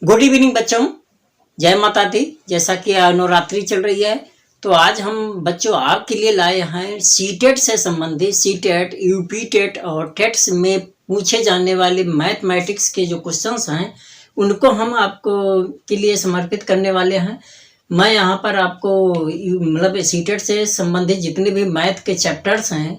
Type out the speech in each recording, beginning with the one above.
Good evening बच्चों, जय माता दी। जैसा कि नवरात्रि चल रही है तो आज हम बच्चों आपके लिए लाए हैं सीटेट से संबंधित सीटेट, यूपी टेट और टेट्स में पूछे जाने वाले मैथमेटिक्स के जो क्वेश्चंस हैं उनको हम आपको के लिए समर्पित करने वाले हैं। मैं यहाँ पर आपको मतलब सीटेट से संबंधित जितने भी मैथ के चैप्टर्स हैं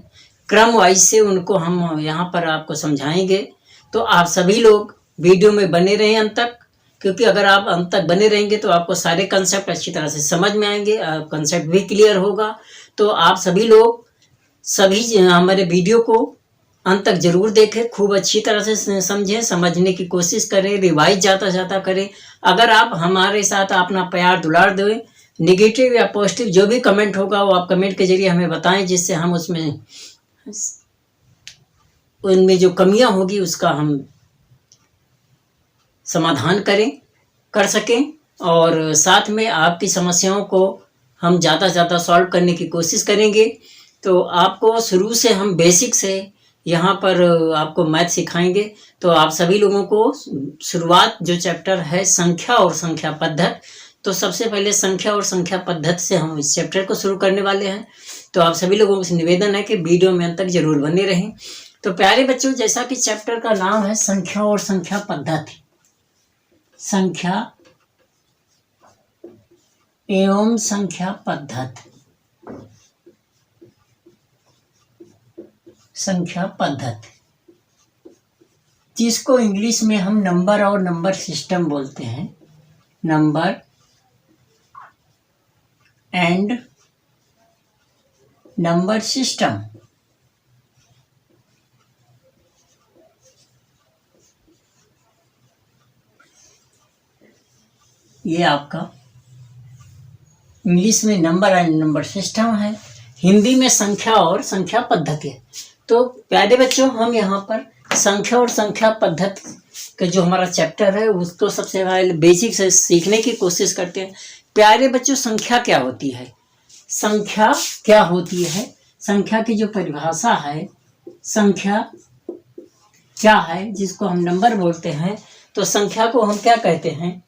क्रम वाइज से उनको हम यहाँ पर आपको समझाएंगे। तो आप सभी लोग वीडियो में बने रहें अंत तक, क्योंकि अगर आप अंत तक बने रहेंगे तो आपको सारे कंसेप्ट अच्छी तरह से समझ में आएंगे, कंसेप्ट भी क्लियर होगा। तो आप सभी लोग सभी हमारे वीडियो को अंत तक जरूर देखें, खूब अच्छी तरह से समझें, समझने की कोशिश करें, रिवाइज जाता करें। अगर आप हमारे साथ अपना प्यार दुलार दें, नेगेटिव या पॉजिटिव जो भी कमेंट होगा वो आप कमेंट के जरिए हमें बताएं, जिससे हम उनमें जो कमियां होगी उसका हम समाधान कर सकें और साथ में आपकी समस्याओं को हम ज़्यादा से ज़्यादा सॉल्व करने की कोशिश करेंगे। तो आपको शुरू से हम बेसिक से यहाँ पर आपको मैथ सिखाएंगे। तो आप सभी लोगों को शुरुआत जो चैप्टर है संख्या और संख्या पद्धत, तो सबसे पहले संख्या और संख्या पद्धत से हम इस चैप्टर को शुरू करने वाले हैं। तो आप सभी लोगों से निवेदन है कि वीडियो में अंत तक जरूर बने रहें। तो प्यारे बच्चों, जैसा कि चैप्टर का नाम है संख्या और संख्या पद्धति, संख्या एवं संख्या पद्धति, संख्या पद्धति जिसको इंग्लिश में हम नंबर और नंबर सिस्टम बोलते हैं, नंबर एंड नंबर सिस्टम। ये आपका इंग्लिश में नंबर एंड नंबर सिस्टम है, हिंदी में संख्या और संख्या पद्धति है। तो प्यारे बच्चों, हम यहाँ पर संख्या और संख्या पद्धति का जो हमारा चैप्टर है उसको सबसे पहले बेसिक से सीखने की कोशिश करते हैं। प्यारे बच्चों, संख्या क्या होती है? संख्या क्या होती है? संख्या की जो परिभाषा है, संख्या क्या है जिसको हम नंबर बोलते हैं, तो संख्या को हम क्या कहते हैं?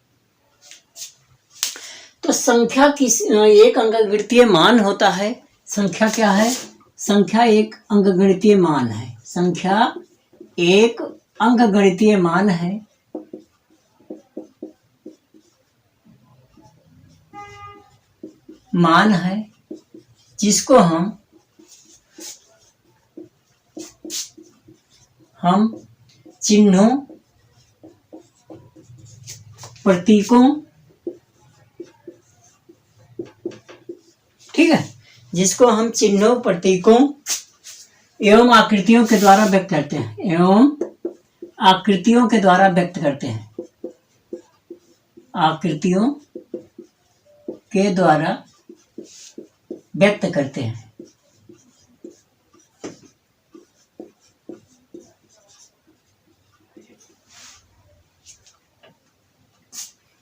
तो संख्या एक अंकगणितीय मान होता है। संख्या क्या है? संख्या एक अंकगणितीय मान है। संख्या एक अंकगणितीय मान है। मान है जिसको हम चिन्हों, प्रतीकों, ठीक है, जिसको हम चिन्हों, प्रतीकों एवं आकृतियों के द्वारा व्यक्त करते हैं, एवं आकृतियों के द्वारा व्यक्त करते हैं, आकृतियों के द्वारा व्यक्त करते हैं।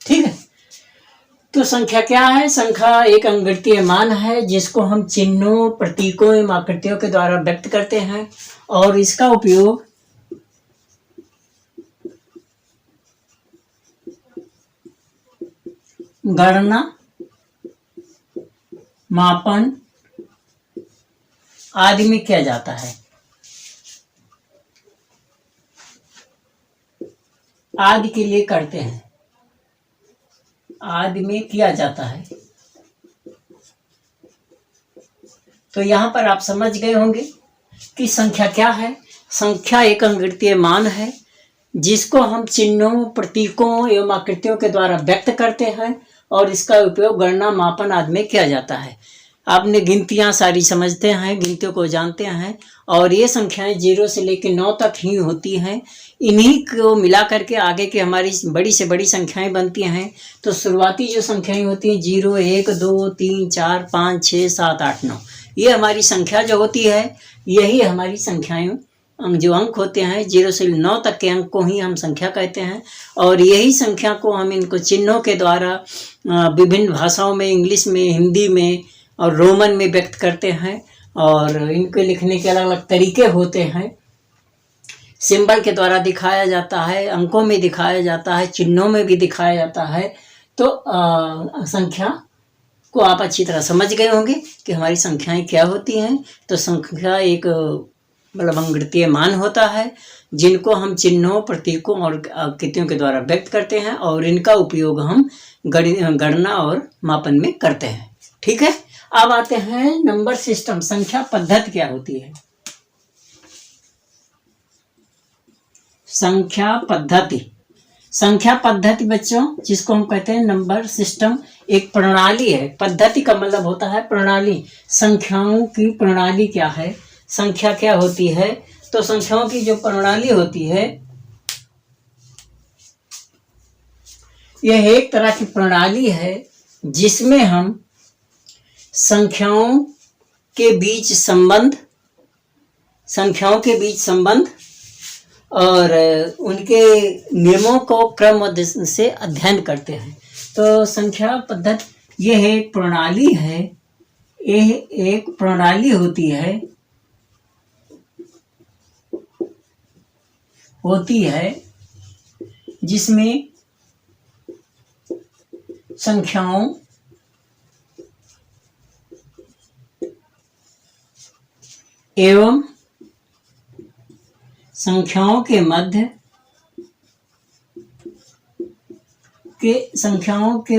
ठीक है, तो संख्या क्या है? संख्या एक अंकगणितीय मान है जिसको हम चिन्हों, प्रतीकों एवं आकृतियों के द्वारा व्यक्त करते हैं और इसका उपयोग गणना, मापन आदि में किया जाता है। आदि के लिए करते हैं, आदि में किया जाता है। तो यहाँ पर आप समझ गए होंगे कि संख्या क्या है। संख्या एक अंकगणितीय मान है जिसको हम चिन्हों, प्रतीकों एवं आकृतियों के द्वारा व्यक्त करते हैं और इसका उपयोग गणना, मापन आदि में किया जाता है। आपने गिनतियाँ सारी समझते हैं, गिनतियों को जानते हैं और ये संख्याएं 0 से लेकर 9 तक ही होती हैं। इन्हीं को मिला करके आगे की हमारी बड़ी से बड़ी संख्याएं बनती हैं। तो शुरुआती जो संख्याएं होती हैं 0, 1, 2, 3, 4, 5, 6, 7, 8, 9, ये हमारी संख्या जो होती है, यही हमारी संख्याएं जो अंक होते हैं 0 से 9 तक के अंक को ही हम संख्या कहते हैं। और यही संख्या को हम इनको चिन्हों के द्वारा विभिन्न भाषाओं में, इंग्लिश में, हिंदी में और रोमन में व्यक्त करते हैं और इनके लिखने के अलग अलग तरीके होते हैं। सिंबल के द्वारा दिखाया जाता है, अंकों में दिखाया जाता है, चिन्हों में भी दिखाया जाता है। तो संख्या को आप अच्छी तरह समझ गए होंगे कि हमारी संख्याएं क्या होती हैं। तो संख्या एक मतलब अंगगणितीय मान होता है जिनको हम चिन्हों, प्रतीकों और आकृतियों के द्वारा व्यक्त करते हैं और इनका उपयोग हम गणना और मापन में करते हैं। ठीक है, अब आते हैं नंबर सिस्टम। संख्या पद्धति क्या होती है? संख्या पद्धति बच्चों, जिसको हम कहते हैं नंबर सिस्टम, एक प्रणाली है। पद्धति का मतलब होता है प्रणाली। संख्याओं की प्रणाली क्या है? संख्या क्या होती है? तो संख्याओं की जो प्रणाली होती है, यह एक तरह की प्रणाली है जिसमें हम संख्याओं के बीच संबंध और उनके नियमों को क्रमबद्ध से अध्ययन करते हैं। तो संख्या पद्धति यह एक प्रणाली है, यह एक प्रणाली होती है जिसमें संख्याओं एवं संख्याओं के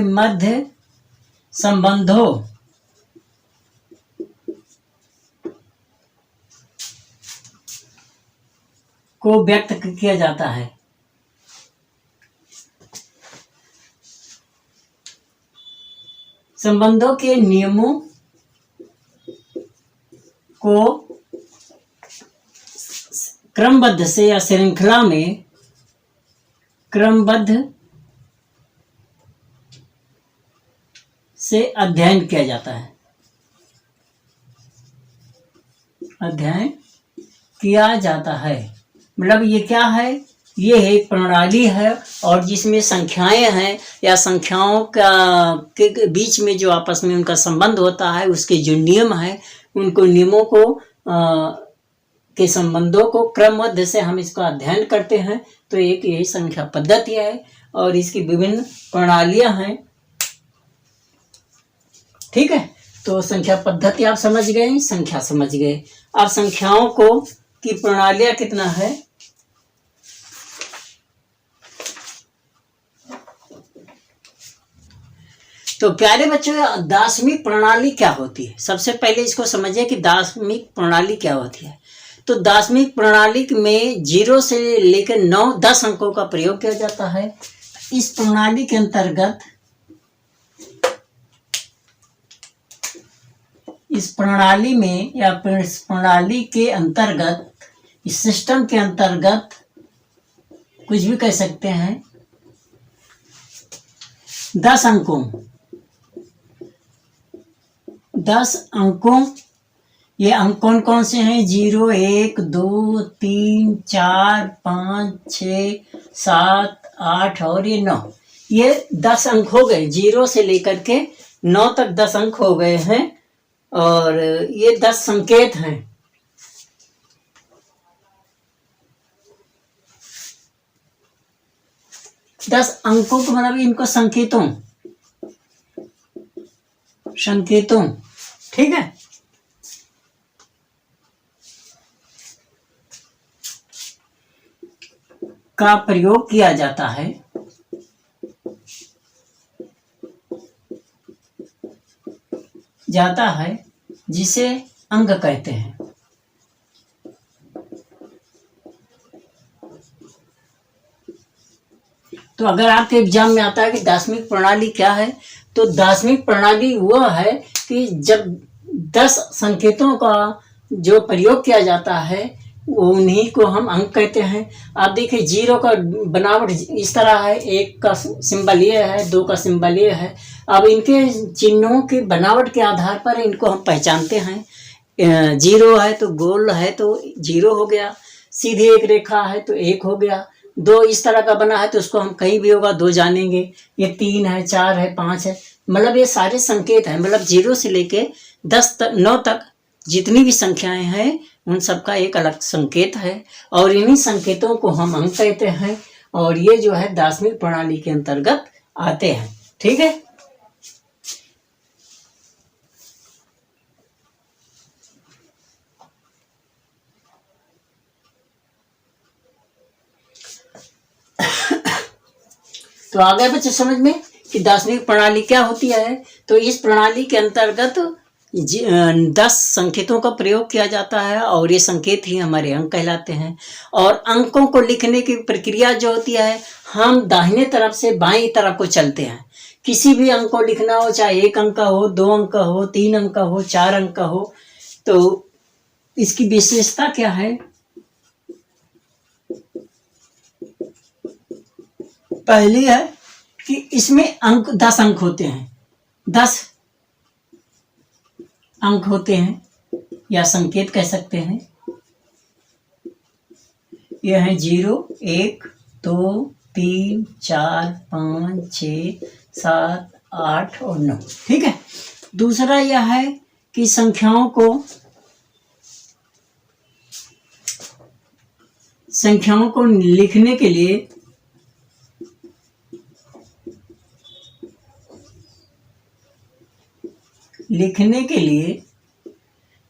मध्य संबंधों को व्यक्त किया जाता है। संबंधों के नियमों को क्रमबद्ध से या श्रृंखला में क्रमबद्ध से अध्ययन किया जाता है। अध्ययन किया जाता है मतलब ये क्या है? ये एक प्रणाली है और जिसमें संख्याएं हैं या संख्याओं के बीच में जो आपस में उनका संबंध होता है, उसके जो नियम हैं, उनको नियमों को के संबंधों को क्रमबद्ध से हम इसका अध्ययन करते हैं। तो एक यही संख्या पद्धति है और इसकी विभिन्न प्रणालियां हैं। ठीक है, तो संख्या पद्धति आप समझ गए, संख्या समझ गए। अब संख्याओं को की प्रणालियां कितना है? तो प्यारे बच्चों, दार्शनिक प्रणाली क्या होती है? सबसे पहले इसको समझिए कि दार्शनिक प्रणाली क्या होती है। तो दार्शनिक प्रणाली में 0 से लेकर 9-10 अंकों का प्रयोग किया जाता है। इस प्रणाली के अंतर्गत इस प्रणाली के अंतर्गत, इस सिस्टम के अंतर्गत कुछ भी कह सकते हैं, 10 अंकों, ये अंक कौन कौन से हैं? 0, 1, 2, 3, 4, 5, 6, 7, 8 और ये 9। ये 10 अंक हो गए। 0 से लेकर के 9 तक 10 अंक हो गए हैं और ये 10 संकेत हैं। दस अंकों को मतलब इनको संकेतों, ठीक है। का प्रयोग किया जाता है जिसे अंक कहते हैं। तो अगर आपके एग्जाम में आता है कि दार्शनिक प्रणाली क्या है, तो दार्शनिक प्रणाली वह है कि जब 10 संकेतों का जो प्रयोग किया जाता है उन्हीं को हम अंक कहते हैं। आप देखिए 0 का बनावट इस तरह है, 1 का सिंबल ये है, 2 का सिंबल ये है। अब इनके चिन्हों की बनावट के आधार पर इनको हम पहचानते हैं। 0 है तो गोल है तो 0 हो गया, सीधी एक रेखा है तो 1 हो गया। 2 इस तरह का बना है तो उसको हम कहीं भी होगा 2 जानेंगे। ये 3 है, 4 है, 5 है, मतलब ये सारे संकेत हैं। मतलब 0 से लेके 9 तक जितनी भी संख्याएं हैं उन सब का एक अलग संकेत है और इन्हीं संकेतों को हम अंक कहते हैं और ये जो है दार्शनिक प्रणाली के अंतर्गत आते हैं। ठीक है। तो आ गए बच्चे समझ में कि दार्शनिक प्रणाली क्या होती है। तो इस प्रणाली के अंतर्गत 10 संकेतों का प्रयोग किया जाता है और ये संकेत ही हमारे अंक कहलाते हैं। और अंकों को लिखने की प्रक्रिया जो होती है, हम दाहिने तरफ से बाईं तरफ को चलते हैं। किसी भी अंक को लिखना हो, चाहे 1 अंक का हो, 2 अंक का हो, 3 अंक का हो, 4 अंक का हो, तो इसकी विशेषता क्या है? पहली है कि इसमें 10 अंक होते हैं, 10 अंक होते हैं या संकेत कह सकते हैं। यह है 0, 1, 2, 3, 4, 5, 6, 7, 8 और 9। ठीक है। दूसरा यह है कि संख्याओं को लिखने के लिए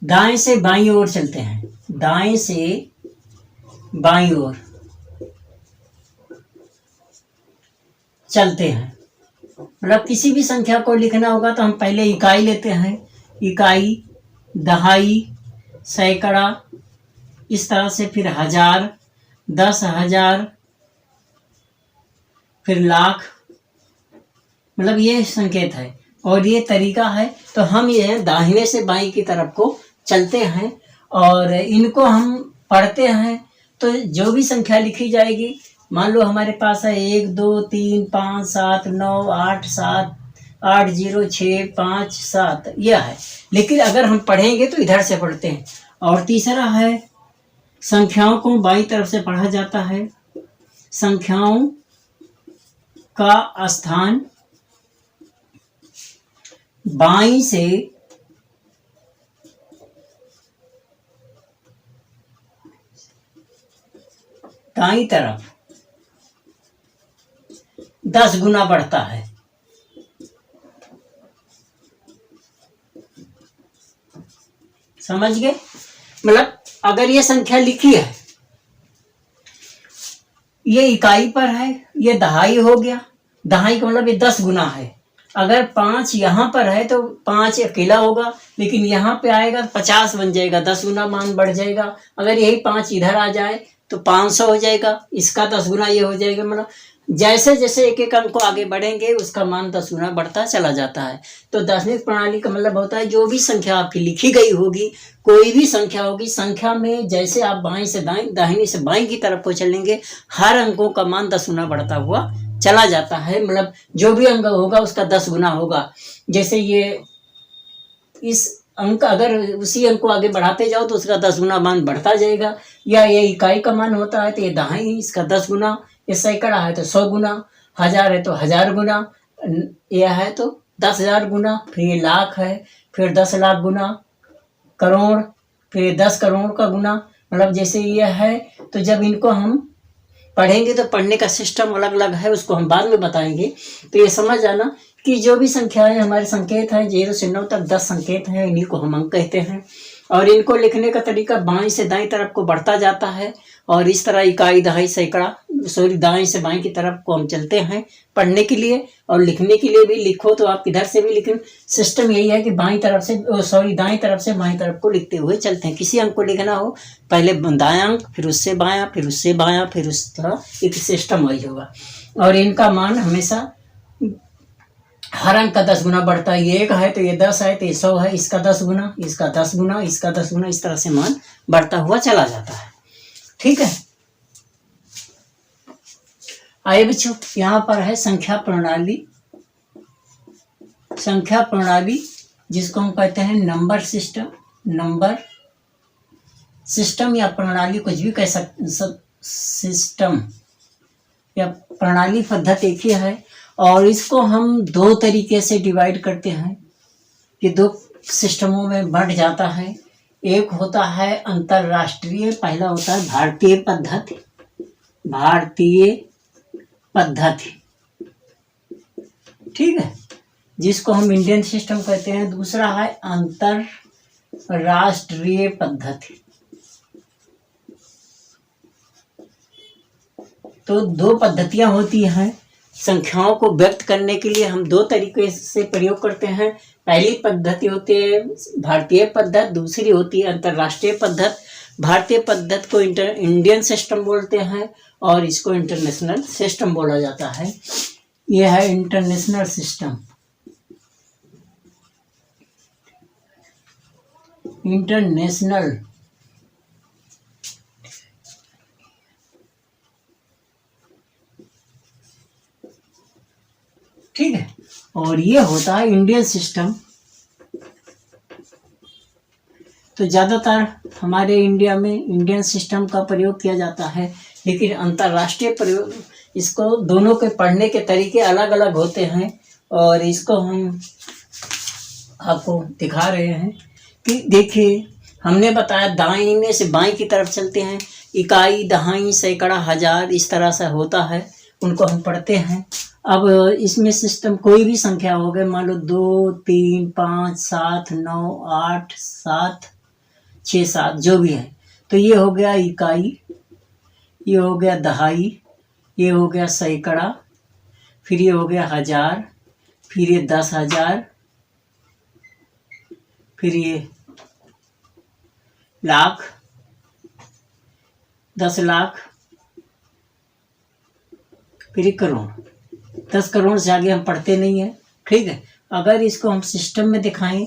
दाएं से बाईं ओर चलते हैं, दाएं से बाईं ओर चलते हैं। मतलब किसी भी संख्या को लिखना होगा तो हम पहले इकाई लेते हैं, इकाई, दहाई, सैकड़ा, इस तरह से, फिर 1000, 10,000, फिर लाख। मतलब ये संकेत है और ये तरीका है। तो हम ये दाहिने से बाईं की तरफ को चलते हैं और इनको हम पढ़ते हैं। तो जो भी संख्या लिखी जाएगी, मान लो हमारे पास है 1, 2, 3, 5, 7, 9, 8, 7, 8, 0, 6, 5, 7 यह है। लेकिन अगर हम पढ़ेंगे तो इधर से पढ़ते हैं। और तीसरा है संख्याओं को बाईं तरफ से पढ़ा जाता है। संख्याओं का स्थान बाईं से दाईं तरफ 10 गुना बढ़ता है। समझ गए? मतलब अगर ये संख्या लिखी है, ये इकाई पर है, ये दहाई हो गया, दहाई का मतलब ये 10 गुना है। अगर 5 यहाँ पर है तो 5 अकेला होगा, लेकिन यहाँ पे आएगा 50 बन जाएगा, 10 गुना मान बढ़ जाएगा। अगर यही 5 इधर आ जाए तो 500 हो जाएगा, इसका 10 गुना ये हो जाएगा। मतलब जैसे जैसे एक एक अंक को आगे बढ़ेंगे उसका मान 10 गुना बढ़ता चला जाता है। तो दार्शनिक प्रणाली का मतलब होता है जो भी संख्या आपकी लिखी गई होगी, कोई भी संख्या होगी, संख्या में जैसे आप बाईं से दाईं, दाहिनी से बाईं की तरफ को चलेंगे, हर अंकों का मान 10 गुना बढ़ता हुआ चला जाता है। मतलब जो भी अंक होगा उसका 10 गुना होगा। जैसे ये इस अंक, अगर उसी अंक को आगे बढ़ाते जाओ तो उसका 10 गुना मान बढ़ता जाएगा। या ये इकाई का मान होता है तो ये दहाई, इसका 10 गुना। ये सैकड़ा है तो 100 गुना, 1000 है तो 1000 गुना, यह है तो 10,000 गुना। फिर ये लाख है, फिर 10 लाख गुना, करोड़, फिर 10 करोड़ का गुना। मतलब जैसे ये है, तो जब इनको हम पढ़ेंगे तो पढ़ने का सिस्टम अलग अलग है, उसको हम बाद में बताएंगे। तो ये समझ जाना कि जो भी संख्याएं हमारे संकेत हैं 0 से 9 तक 10 संकेत हैं, इन्हीं को हम अंक कहते हैं। और इनको लिखने का तरीका बाईं से दाईं तरफ को बढ़ता जाता है और इस तरह इकाई, दहाई, सैकड़ा, दाईं से बाईं की तरफ को हम चलते हैं पढ़ने के लिए। और लिखने के लिए भी लिखो तो आप इधर से भी, लेकिन सिस्टम यही है कि दाईं तरफ से बाईं तरफ को लिखते हुए चलते हैं। किसी अंक को लिखना हो पहले दायां अंक, फिर उससे बायां, फिर उससे बायां, फिर उस तरह एक सिस्टम वही होगा। और इनका मान हमेशा हर अंक का 10 गुना बढ़ता है। ये 1 है तो ये 10 है तो ये 100 है, इसका 10 गुना, इसका 10 गुना, इसका 10 गुना, इस तरह से मान बढ़ता हुआ चला जाता है। ठीक है। आइए बच्चों, यहाँ पर है संख्या प्रणाली। संख्या प्रणाली जिसको हम कहते हैं नंबर सिस्टम। नंबर सिस्टम या प्रणाली कुछ भी कह सकते, सिस्टम या प्रणाली पद्धति एक ही है। और इसको हम 2 तरीके से डिवाइड करते हैं कि 2 सिस्टमों में बढ़ जाता है। एक होता है अंतरराष्ट्रीय, पहला होता है भारतीय पद्धति, भारतीय पद्धति, ठीक है, जिसको हम इंडियन सिस्टम कहते हैं। दूसरा है अंतरराष्ट्रीय पद्धति। तो दो पद्धतियां होती हैं संख्याओं को व्यक्त करने के लिए। हम दो तरीके से प्रयोग करते हैं। पहली पद्धति होती है भारतीय पद्धति, दूसरी होती है अंतरराष्ट्रीय पद्धति। भारतीय पद्धति को इंडियन सिस्टम बोलते हैं और इसको इंटरनेशनल सिस्टम बोला जाता है। यह है इंटरनेशनल सिस्टम, इंटरनेशनल, ठीक है, और ये होता है इंडियन सिस्टम। तो ज़्यादातर हमारे इंडिया में इंडियन सिस्टम का प्रयोग किया जाता है, लेकिन अंतर्राष्ट्रीय प्रयोग, इसको दोनों के पढ़ने के तरीके अलग अलग होते हैं। और इसको हम आपको दिखा रहे हैं कि देखिए, हमने बताया दाहिने से बाएं की तरफ चलते हैं, इकाई, दहाई, सैकड़ा, हजार, इस तरह से होता है, उनको हम पढ़ते हैं। अब इसमें सिस्टम कोई भी संख्या हो गए, मान लो 2, 3, 5, 7, 9, 8, 7, 6, 7 जो भी है। तो ये हो गया इकाई, ये हो गया दहाई, ये हो गया सैकड़ा, फिर ये हो गया हजार, फिर ये 10,000, फिर ये लाख, 10 लाख, फिर ये करोड़। 10 करोड़ से आगे हम पढ़ते नहीं हैं, ठीक है। अगर इसको हम सिस्टम में दिखाएं,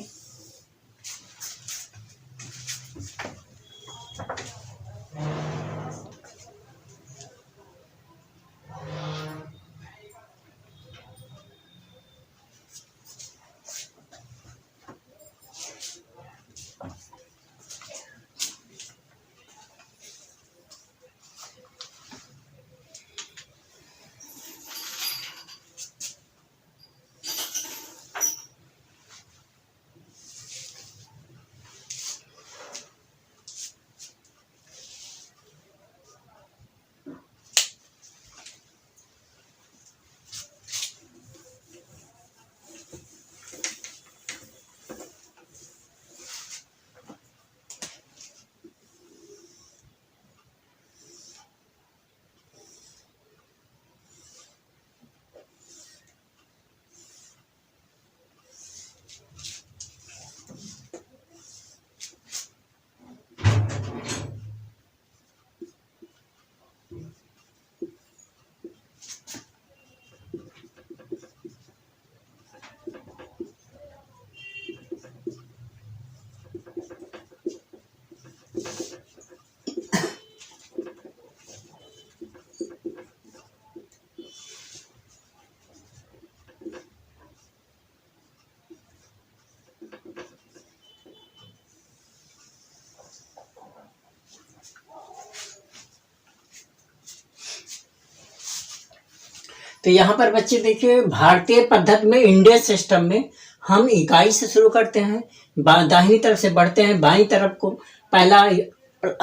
तो यहाँ पर बच्चे देखिए, भारतीय पद्धति में, इंडियन सिस्टम में हम इकाई से शुरू करते हैं, दाहिनी तरफ से बढ़ते हैं बाईं तरफ को। पहला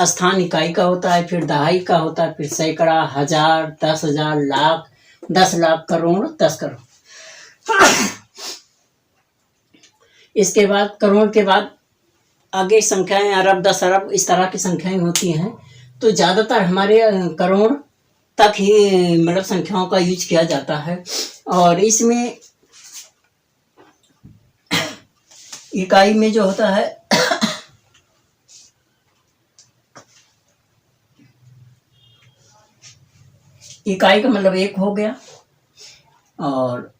स्थान इकाई का होता है, फिर दहाई का होता है, फिर सैकड़ा, हजार, 10,000, लाख, 10 लाख, करोड़, 10 करोड़। इसके बाद करोड़ के बाद आगे संख्याएं अरब, 10 अरब, इस तरह की संख्याएं होती हैं। तो ज़्यादातर हमारे करोड़ तक ही मतलब संख्याओं का यूज किया जाता है। और इसमें इकाई में जो होता है इकाई का मतलब एक हो गया। और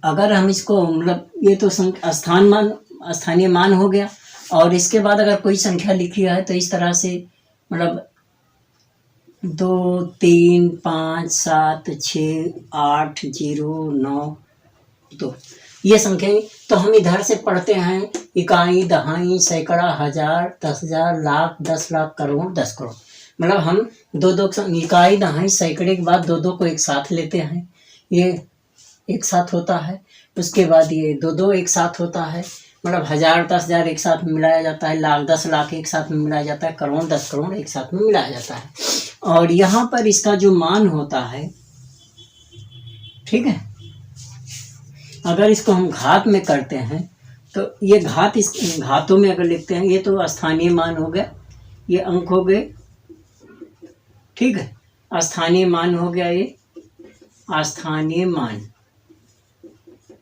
अगर हम इसको मतलब, ये तो स्थानीय मान हो गया। और इसके बाद अगर कोई संख्या लिखी है तो इस तरह से मतलब 2, 3, 5, 7, 6, 8, 0, 9, 2, ये संख्या। तो हम इधर से पढ़ते हैं इकाई, दहाई, सैकड़ा, हजार, 10,000, लाख, 10 लाख, करोड़, 10 करोड़। मतलब हम दो इकाई, दहाई, सैकड़े के बाद दो को एक साथ लेते हैं, ये एक साथ होता है। उसके बाद ये दो एक साथ होता है। मतलब 1000 10,000 एक साथ में मिलाया जाता है, लाख 10 लाख एक साथ में मिलाया जाता है, करोड़ 10 करोड़ एक साथ में मिलाया जाता है। और यहाँ पर इसका जो मान होता है, ठीक है, अगर इसको हम घात में करते हैं तो ये घात, इस घातों में अगर लिखते हैं, ये तो स्थानीय मान हो गया, ये अंक हो गए, ठीक है, स्थानीय मान हो गया, ये स्थानीय मान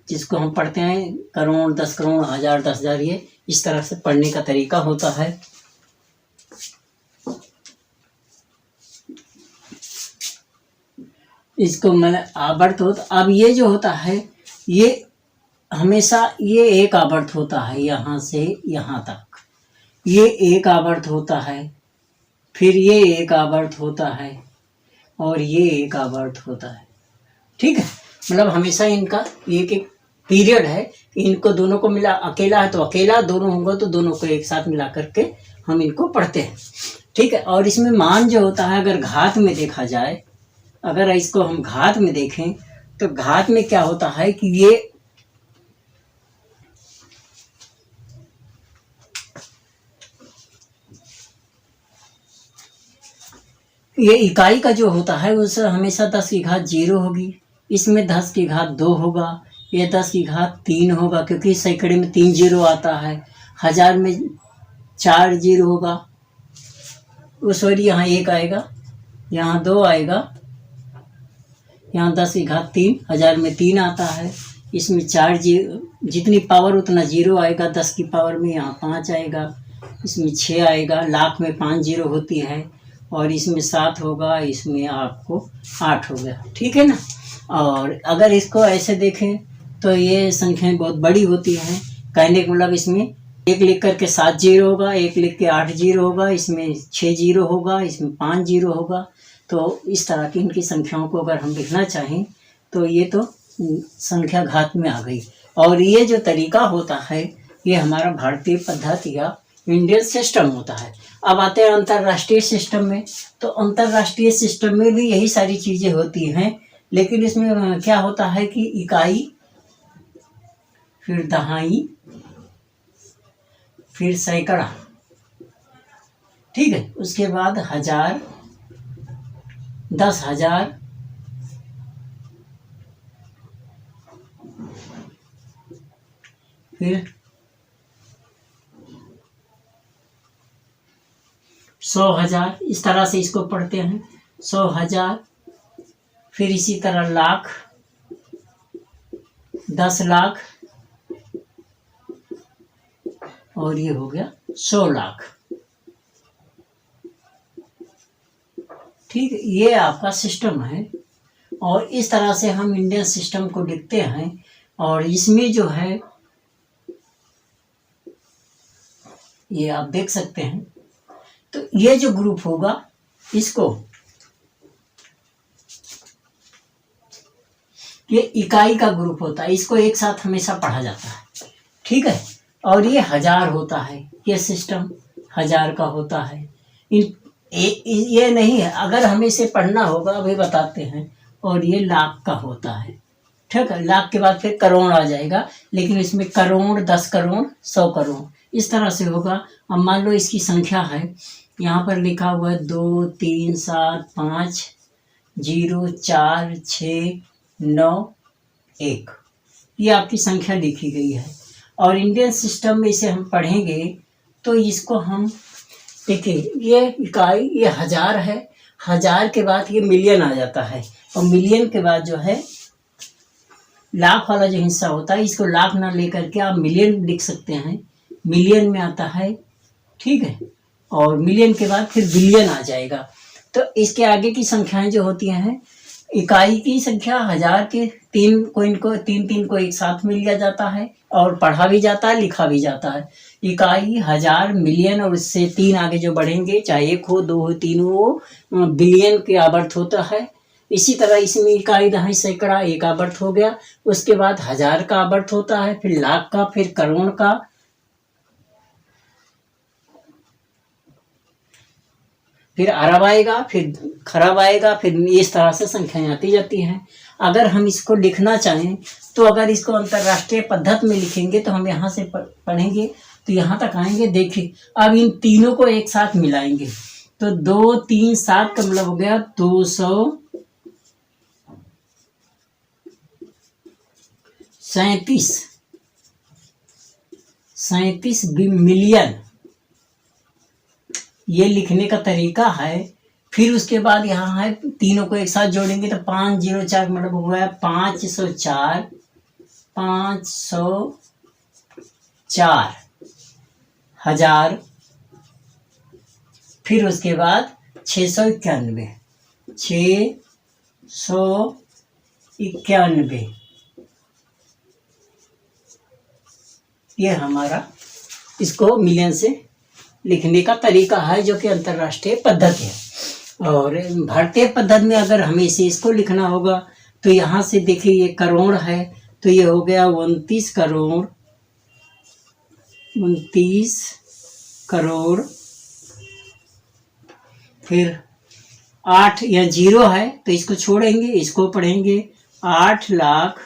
जिसको हम पढ़ते हैं करोड़ 10 करोड़ 1000 10,000, ये इस तरह से पढ़ने का तरीका होता है। इसको मैंने आवर्त होता, अब ये जो होता है ये हमेशा ये एक आवर्त होता है, यहाँ से यहाँ तक ये एक आवर्त होता है, फिर ये एक आवर्त होता है और ये एक आवर्त होता है, ठीक है। मतलब हमेशा इनका एक एक पीरियड है, इनको दोनों को मिला, अकेला है तो अकेला, दोनों होंगे तो दोनों को एक साथ मिला करके हम इनको पढ़ते हैं, ठीक है। और इसमें मान जो होता है, अगर घात में देखा जाए, अगर इसको हम घात में देखें तो घात में क्या होता है कि ये इकाई का जो होता है उससे हमेशा 10 की घात 0 होगी, इसमें 10 की घात 2 होगा, ये 10 की घात 3 होगा, क्योंकि सैकड़े में 3 जीरो आता है, 1000 में 4 जीरो होगा, सॉरी यहाँ 1 आएगा, यहाँ 2 आएगा, यहाँ 10 की घात 3, 1000 में 3 आता है, इसमें 4 जीरो, जितनी पावर उतना जीरो आएगा, 10 की पावर में यहाँ 5 आएगा, इसमें 6 आएगा, लाख में 5 जीरो होती है, और इसमें 7 होगा, इसमें आपको 8 हो गया, ठीक है ना। और अगर इसको ऐसे देखें तो ये संख्याएं बहुत बड़ी होती हैं, कहने का मतलब इसमें 1 लिख करके 7 जीरो होगा, 1 लिख के 8 जीरो होगा, इसमें 6 जीरो होगा, इसमें 5 जीरो होगा। तो इस तरह की इनकी संख्याओं को अगर हम लिखना चाहें तो ये तो संख्या घात में आ गई। और ये जो तरीका होता है ये हमारा भारतीय पद्धति या इंडियन सिस्टम होता है। अब आते हैं अंतर्राष्ट्रीय सिस्टम में, तो अंतर्राष्ट्रीय सिस्टम में भी यही सारी चीज़ें होती हैं, लेकिन इसमें क्या होता है कि इकाई, फिर दहाई, फिर सैकड़ा, ठीक है, उसके बाद 1000, 10,000, फिर 100,000, इस तरह से इसको पढ़ते हैं, 100,000, फिर इसी तरह लाख, 10 लाख, और ये हो गया 100 लाख, ठीक, ये आपका सिस्टम है। और इस तरह से हम इंडियन सिस्टम को लिखते हैं। और इसमें जो है ये आप देख सकते हैं, तो ये जो ग्रुप होगा इसको ये इकाई का ग्रुप होता है, इसको एक साथ हमेशा पढ़ा जाता है, ठीक है। और ये 1000 होता है, ये सिस्टम 1000 का होता है। ये नहीं है, अगर हमें इसे पढ़ना होगा अभी बताते हैं। और ये लाख का होता है, ठीक है, लाख के बाद फिर करोड़ आ जाएगा, लेकिन इसमें करोड़, 10 करोड़, 100 करोड़, इस तरह से होगा। अब मान लो इसकी संख्या है, यहाँ पर लिखा हुआ है 2 3 7 5 0 4 6 9 1, ये आपकी संख्या लिखी गई है। और इंडियन सिस्टम में इसे हम पढ़ेंगे तो इसको हम देखिए, ये इकाई, ये 1000 है, 1000 के बाद ये मिलियन आ जाता है, और मिलियन के बाद जो है लाख वाला जो हिस्सा होता है, इसको लाख ना लेकर के आप मिलियन लिख सकते हैं, मिलियन में आता है, ठीक है। और मिलियन के बाद फिर बिलियन आ जाएगा। तो इसके आगे की संख्याएं जो होती हैं, इकाई की संख्या 1000 के 3 को, इनको 3 को एक साथ मिल लिया जाता है, और पढ़ा भी जाता है, लिखा भी जाता है। इकाई 1000, मिलियन, और उससे 3 आगे जो बढ़ेंगे, चाहे 1 हो 2 हो 3 हो, बिलियन के आवर्त होता है। इसी तरह इसमें इकाई, दहाई, सैकड़ा एक आवर्त हो गया, उसके बाद 1000 का आवर्त होता है, फिर लाख का, फिर करोड़ का, फिर अरब आएगा, फिर खरब आएगा, फिर इस तरह से संख्याएं आती जाती हैं। अगर हम इसको लिखना चाहें तो अगर इसको अंतर्राष्ट्रीय पद्धति में लिखेंगे तो हम यहाँ से पढ़ेंगे तो यहाँ तक आएंगे। देखिए अब इन तीनों को एक साथ मिलाएंगे तो 2 3 7 का मतलब हो गया 237 मिलियन, ये लिखने का तरीका है। फिर उसके बाद यहाँ है तीनों को एक साथ जोड़ेंगे तो 504 मतलब हो गया 504 फिर उसके बाद 691 ये हमारा इसको मिलियन से लिखने का तरीका है जो कि अंतर्राष्ट्रीय पद्धति है। और भारतीय पद्धति में अगर हमें से इसको लिखना होगा तो यहाँ से देखिए ये करोड़ है तो ये हो गया 29 करोड़, फिर 8 या 0 है तो इसको छोड़ेंगे, इसको पढ़ेंगे 8 लाख,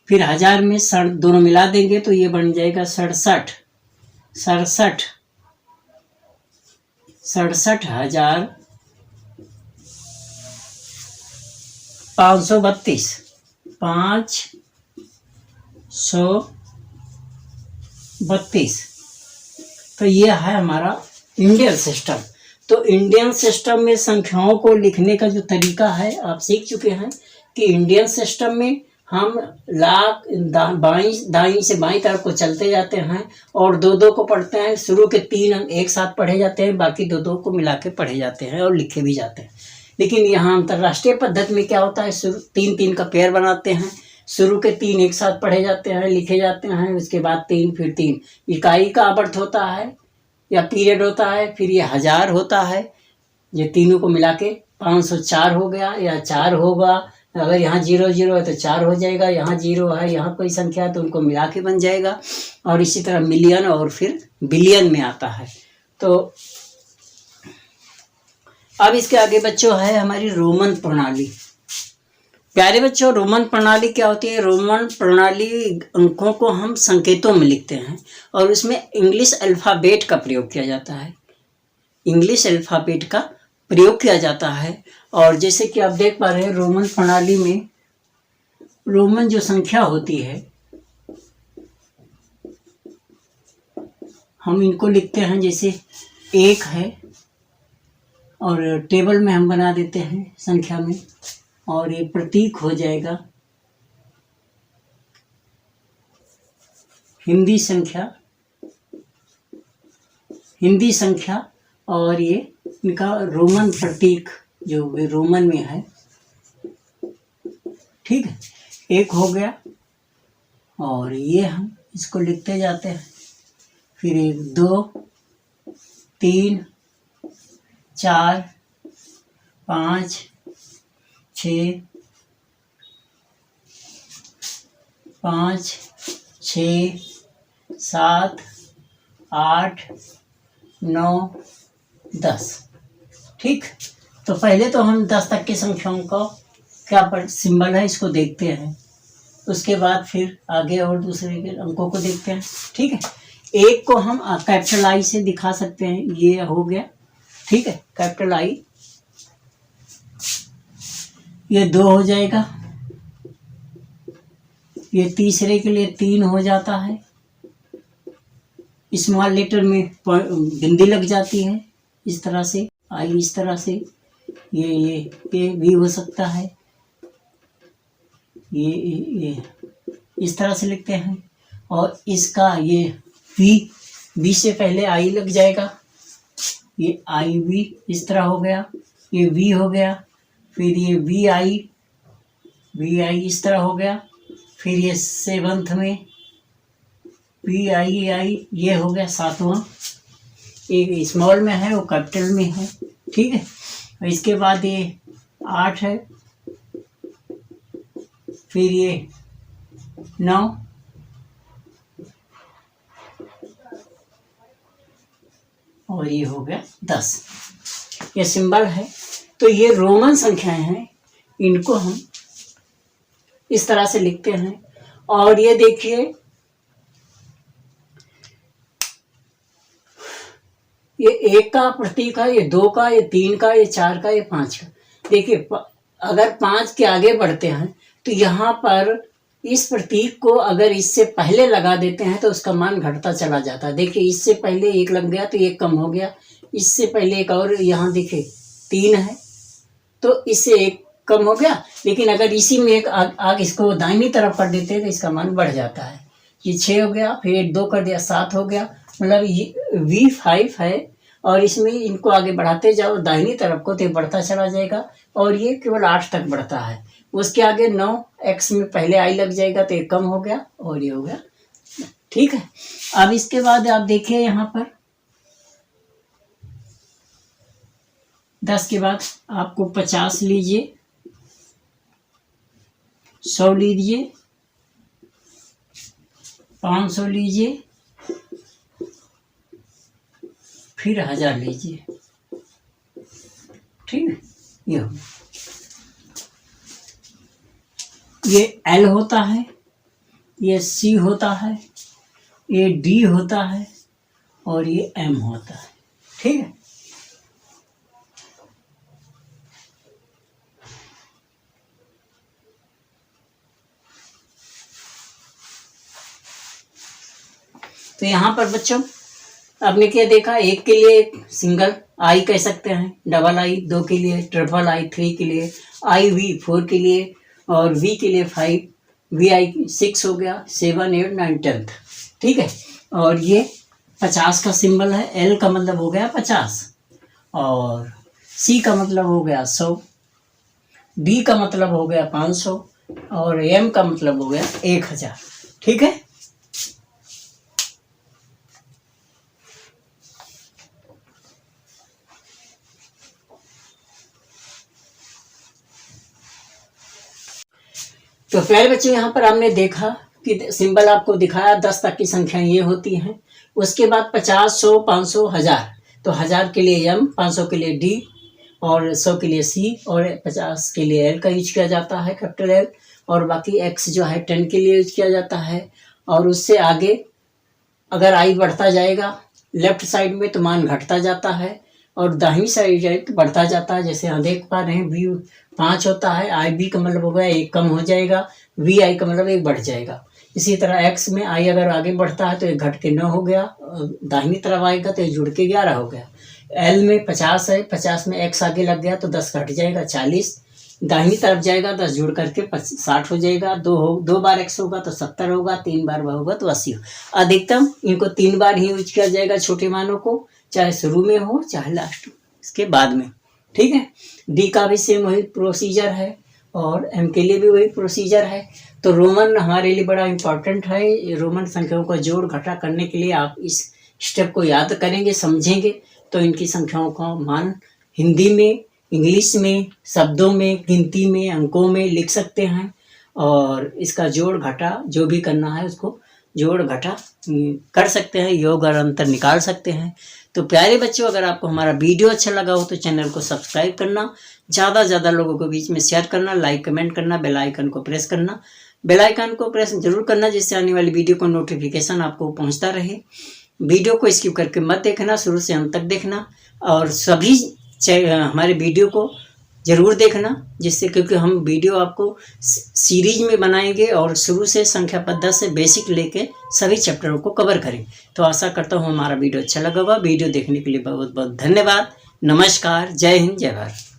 फिर 1000 में दोनों मिला देंगे तो ये बन जाएगा 67,532। तो ये है हमारा इंडियन सिस्टम। तो इंडियन सिस्टम में संख्याओं को लिखने का जो तरीका है आप सीख चुके हैं कि इंडियन सिस्टम में हम लाख दाईं से बाईं तरफ को चलते जाते हैं और 2-2 को पढ़ते हैं। शुरू के 3 अंक एक साथ पढ़े जाते हैं, बाकी 2-2 को मिला के पढ़े जाते हैं और लिखे भी जाते हैं। लेकिन यहाँ अंतर्राष्ट्रीय पद्धति में क्या होता है, 3-3 का पेयर बनाते हैं। शुरू के 3 एक साथ पढ़े जाते हैं, लिखे जाते हैं, उसके बाद 3 फिर 3 इकाई का आवर्त होता है या पीरियड होता है, फिर ये 1000 होता है। ये तीनों को मिला के 504 हो गया या 4 होगा। अगर यहाँ 0 है तो 4 हो जाएगा, यहाँ 0 है, यहाँ कोई संख्या है तो उनको मिला के बन जाएगा। और इसी तरह मिलियन और फिर बिलियन में आता है। तो अब इसके आगे बच्चों है हमारी रोमन प्रणाली। प्यारे बच्चों, रोमन प्रणाली क्या होती है? रोमन प्रणाली अंकों को हम संकेतों में लिखते हैं और उसमें इंग्लिश अल्फ़ाबेट का प्रयोग किया जाता है। इंग्लिश अल्फ़ाबेट का प्रयोग किया जाता है। और जैसे कि आप देख पा रहे हैं रोमन प्रणाली में रोमन जो संख्या होती है हम इनको लिखते हैं, जैसे 1 है और टेबल में हम बना देते हैं संख्या में और ये प्रतीक हो जाएगा हिंदी संख्या और ये इनका रोमन प्रतीक जो रोमन में है। ठीक है, 1 हो गया और ये हम इसको लिखते जाते हैं। फिर 1 2 3 4 5 6 7 8 9 10। ठीक, तो पहले तो हम 10 तक की संख्याओं का क्या सिंबल है इसको देखते हैं, उसके बाद फिर आगे और दूसरे के अंकों को देखते हैं। ठीक है, 1 को हम कैपिटल आई से दिखा सकते हैं, ये हो गया। ठीक है, कैपिटल आई, ये 2 हो जाएगा, ये तीसरे के लिए 3 हो जाता है। स्मॉल लेटर में बिंदी लग जाती है इस तरह से, आई इस तरह से, ये भी हो सकता है, ये इस तरह से लिखते हैं। और इसका ये वी से पहले आई लग जाएगा, ये आई वी इस तरह हो गया, ये वी हो गया, फिर ये वी आई इस तरह हो गया, फिर ये 7th में पी आई ये हो गया 7वां, एक स्मॉल में है वो कैपिटल में है। ठीक है, इसके बाद ये 8 है, फिर ये 9, और ये हो गया 10। ये सिंबल है। तो ये रोमन संख्याएं हैं, इनको हम इस तरह से लिखते हैं। और ये देखिए, ये 1 का प्रतीक है, ये 2 का, ये 3 का, ये 4 का, ये 5 का। देखिए, अगर 5 के आगे बढ़ते हैं तो यहाँ पर इस प्रतीक को अगर इससे पहले लगा देते हैं तो उसका मान घटता चला जाता है। देखिए, इससे पहले 1 लग गया तो 1 कम हो गया, इससे पहले एक और, यहाँ देखिए 3 है तो इससे 1 कम हो गया। लेकिन अगर इसी में एक आग इसको दाहिनी तरफ कर देते हैं तो इसका मान बढ़ जाता है। ये 6 हो गया, फिर 1 2 कर दिया, 7 हो गया। मतलब ये V5 है और इसमें इनको आगे बढ़ाते जाओ दाहिनी तरफ को तो बढ़ता चला जाएगा और ये केवल 8 तक बढ़ता है। उसके आगे 9 x में पहले I लग जाएगा तो 1 कम हो गया और ये हो गया। ठीक है। अब इसके बाद आप देखिए यहाँ पर 10 के बाद आपको 50 लीजिए, 100 लीजिए, 500 लीजिए, फिर 1000 लीजिए। ठीक है, ये हो। ये L होता है, ये C होता है, ये D होता है और ये M होता है। ठीक है। तो यहाँ पर बच्चों आपने क्या देखा, 1 के लिए सिंगल I कह सकते हैं, डबल I 2 के लिए, ट्रिपल I 3 के लिए, IV 4 के लिए और V के लिए 5, VI 6 हो गया, 7 8 9 10। ठीक है। और ये 50 का सिंबल है। L का मतलब हो गया 50 और C का मतलब हो गया 100, D का मतलब हो गया 500 और M का मतलब हो गया 1000। ठीक है। तो प्यारे बच्चों, यहाँ पर हमने देखा कि सिंबल आपको दिखाया 10 तक की संख्याएं ये होती हैं। उसके बाद 50, 100, 500, 1000। तो 1000 के लिए M, 500 के लिए D और 100 के लिए C और 50 के लिए L का यूज किया जाता है, कैपिटल L। और बाकी X जो है 10 के लिए यूज किया जाता है। और उससे आगे अगर I बढ़ता जाएगा लेफ्ट साइड में तो मान घटता जाता है और दाहिनी साइड बढ़ता जाता है। जैसे हम देख पा रहे हैं V 5 होता है, IB का मतलब हो गया 1 कम हो जाएगा, VI का मतलब 1 बढ़ जाएगा। इसी तरह X में I अगर आगे बढ़ता है तो 1 घट के 9 हो गया, दाहिनी तरफ आएगा तो 1 जुड़ के 11 हो गया। L में 50 है, 50 में X आगे लग गया तो 10 घट जाएगा 40, दाहिनी तरफ जाएगा 10 जुड़ करके 60 हो जाएगा। 2 बार X होगा तो 70 होगा, 3 बार वह होगा तो 80 हो। अधिकतम इनको 3 बार ही यूज किया जाएगा छोटे मानों को, चाहे शुरू में हो चाहे लास्ट में, इसके बाद में। ठीक है। D का भी सेम वही प्रोसीजर है और M के लिए भी वही प्रोसीजर है। तो रोमन हमारे लिए बड़ा इम्पोर्टेंट है। रोमन संख्याओं का जोड़ घटा करने के लिए आप इस स्टेप को याद करेंगे, समझेंगे तो इनकी संख्याओं का मान हिंदी में, इंग्लिश में, शब्दों में, गिनती में, अंकों में लिख सकते हैं और इसका जोड़ घटा जो भी करना है उसको जोड़ घटा कर सकते हैं, योग और अंतर निकाल सकते हैं। तो प्यारे बच्चों, अगर आपको हमारा वीडियो अच्छा लगा हो तो चैनल को सब्सक्राइब करना, ज़्यादा से ज़्यादा लोगों के बीच में शेयर करना, लाइक कमेंट करना, बेल आइकन को प्रेस करना। बेल आइकन को प्रेस जरूर करना जिससे आने वाली वीडियो को नोटिफिकेशन आपको पहुंचता रहे। वीडियो को स्किप करके मत देखना, शुरू से अंत तक देखना और सभी हमारे वीडियो को ज़रूर देखना, जिससे क्योंकि हम वीडियो आपको सीरीज में बनाएंगे और शुरू से संख्या पद्धति से बेसिक लेके सभी चैप्टरों को कवर करें। तो आशा करता हूँ हमारा वीडियो अच्छा लगा होगा। वीडियो देखने के लिए बहुत बहुत धन्यवाद। नमस्कार, जय हिंद, जय भारत।